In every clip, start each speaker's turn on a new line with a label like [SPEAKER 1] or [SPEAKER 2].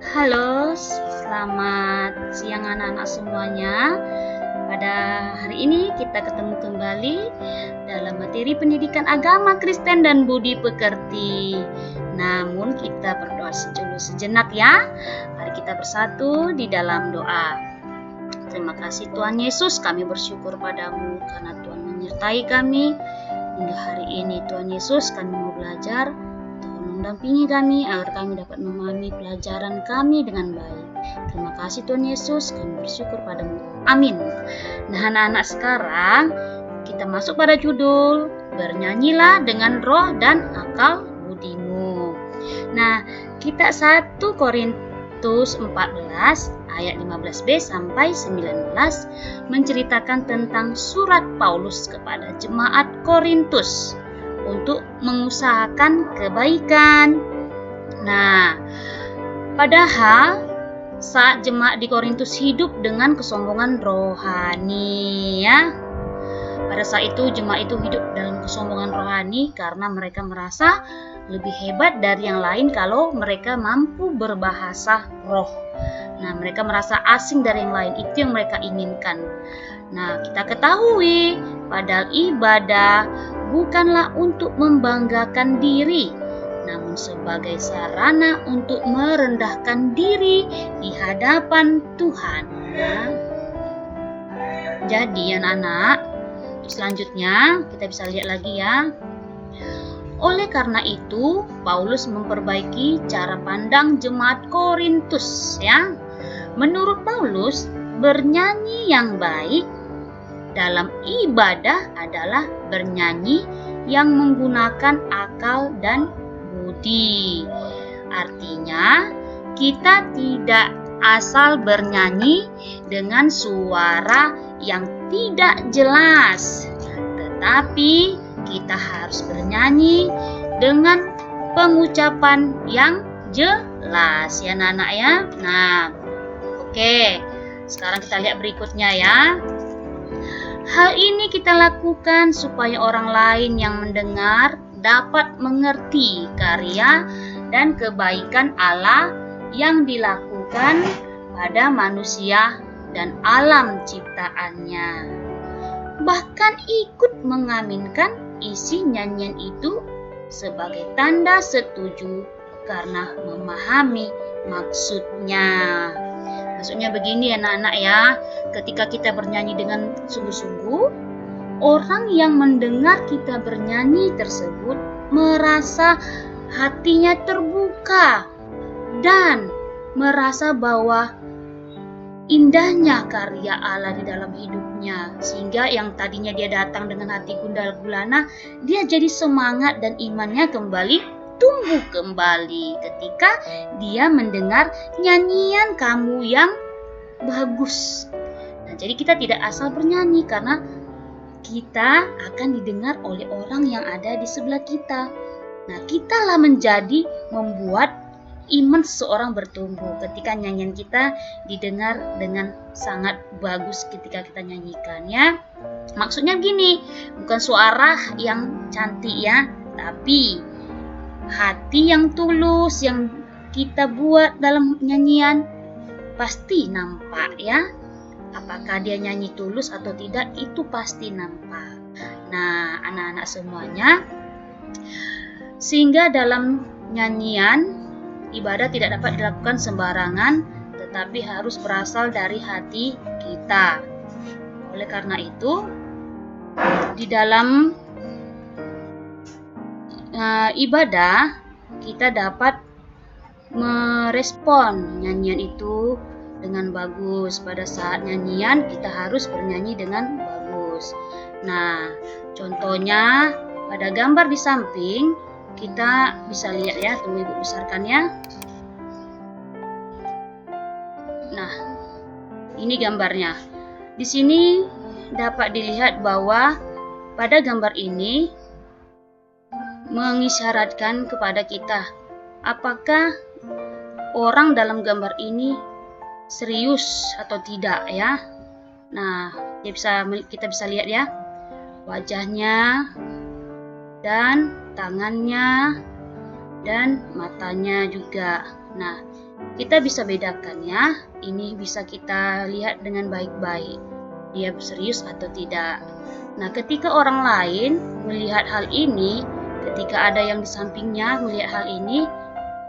[SPEAKER 1] Halo, selamat siang anak-anak semuanya. Pada hari ini kita ketemu kembali dalam materi pendidikan agama Kristen dan budi pekerti. Namun kita berdoa sejenak ya. Mari kita bersatu di dalam doa. Terima kasih Tuhan Yesus, kami bersyukur padamu karena Tuhan menyertai kami hingga hari ini. Tuhan Yesus, kami mau belajar. Mendampingi kami agar kami dapat memahami pelajaran kami dengan baik. Terima kasih Tuhan Yesus, kami bersyukur padamu. Amin. Nah anak-anak, sekarang kita masuk pada judul Bernyanyilah dengan roh dan akal budimu. Nah, kita 1 Korintus 14 ayat 15b sampai 19 menceritakan tentang surat Paulus kepada jemaat Korintus untuk mengusahakan kebaikan. Nah, padahal saat jemaat di Korintus hidup dengan kesombongan rohani ya. Pada saat itu jemaat itu hidup dalam kesombongan rohani karena mereka merasa lebih hebat dari yang lain kalau mereka mampu berbahasa roh. Nah, mereka merasa asing dari yang lain, itu yang mereka inginkan. Nah, kita ketahui padahal ibadah bukanlah untuk membanggakan diri, namun sebagai sarana untuk merendahkan diri di hadapan Tuhan. Nah, jadi anak-anak, selanjutnya kita bisa lihat lagi ya. Oleh karena itu, Paulus memperbaiki cara pandang jemaat Korintus ya. Menurut Paulus, bernyanyi yang baik dalam ibadah adalah bernyanyi yang menggunakan akal dan budi. Artinya, kita tidak asal bernyanyi dengan suara yang tidak jelas, tetapi kita harus bernyanyi dengan pengucapan yang jelas ya anak-anak ya. Nah, oke. Sekarang kita lihat berikutnya ya. Hal ini kita lakukan supaya orang lain yang mendengar dapat mengerti karya dan kebaikan Allah yang dilakukan pada manusia dan alam ciptaannya. Bahkan ikut mengaminkan isi nyanyian itu sebagai tanda setuju karena memahami maksudnya. Maksudnya begini anak-anak ya, ketika kita bernyanyi dengan sungguh-sungguh, orang yang mendengar kita bernyanyi tersebut merasa hatinya terbuka dan merasa bahwa indahnya karya Allah di dalam hidupnya, sehingga yang tadinya dia datang dengan hati gundah gulana, dia jadi semangat dan imannya kembali tumbuh kembali ketika dia mendengar nyanyian kamu yang bagus. Nah, jadi kita tidak asal bernyanyi karena kita akan didengar oleh orang yang ada di sebelah kita. Nah, kitalah menjadi membuat iman seseorang bertumbuh ketika nyanyian kita didengar dengan sangat bagus ketika kita nyanyikan ya. Maksudnya begini, bukan suara yang cantik ya, tapi hati yang tulus yang kita buat dalam nyanyian pasti nampak ya. Apakah dia nyanyi tulus atau tidak, itu pasti nampak. Nah, anak-anak semuanya, sehingga dalam nyanyian ibadah tidak dapat dilakukan sembarangan, tetapi harus berasal dari hati kita. Oleh karena itu, di dalam ibadah kita dapat merespon nyanyian itu dengan bagus. Pada saat nyanyian kita harus bernyanyi dengan bagus. Nah, contohnya pada gambar di samping kita bisa lihat ya, tunggu ibu besarkan ya. Nah, ini gambarnya. Di sini dapat dilihat bahwa pada gambar ini mengisyaratkan kepada kita apakah orang dalam gambar ini serius atau tidak ya. Nah, kita bisa lihat ya wajahnya dan tangannya dan matanya juga. Nah, kita bisa bedakan ya. Ini bisa kita lihat dengan baik-baik, dia serius atau tidak. Nah, ketika orang lain melihat hal ini, ketika ada yang di sampingnya melihat hal ini,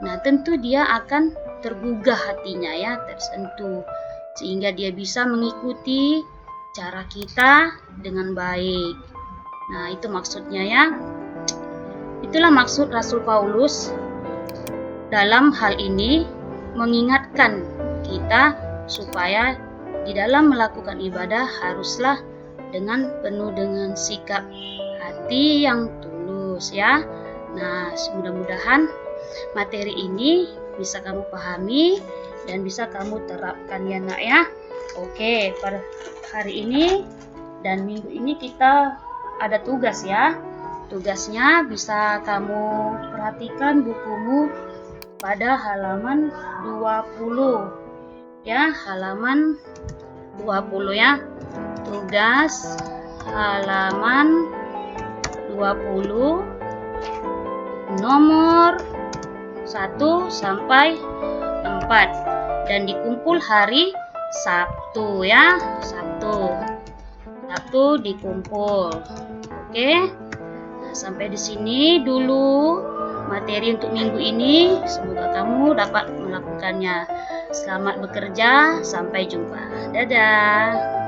[SPEAKER 1] nah tentu dia akan tergugah hatinya ya, tersentuh, sehingga dia bisa mengikuti cara kita dengan baik. Nah, itu maksudnya ya. Itulah maksud Rasul Paulus dalam hal ini, mengingatkan kita supaya di dalam melakukan ibadah haruslah penuh dengan sikap hati yang tulus ya. Nah, mudah-mudahan materi ini bisa kamu pahami dan bisa kamu terapkan ya nak ya. Oke, pada hari ini dan minggu ini kita ada tugas ya. Tugasnya bisa kamu perhatikan bukumu pada halaman 20 ya, halaman 20 ya. Tugas halaman 20 nomor 1 sampai 4 dan dikumpul hari Sabtu ya. Sabtu dikumpul. Oke. Nah, sampai di sini dulu materi untuk minggu ini. Semoga kamu dapat melakukannya. Selamat bekerja, sampai jumpa. Dadah.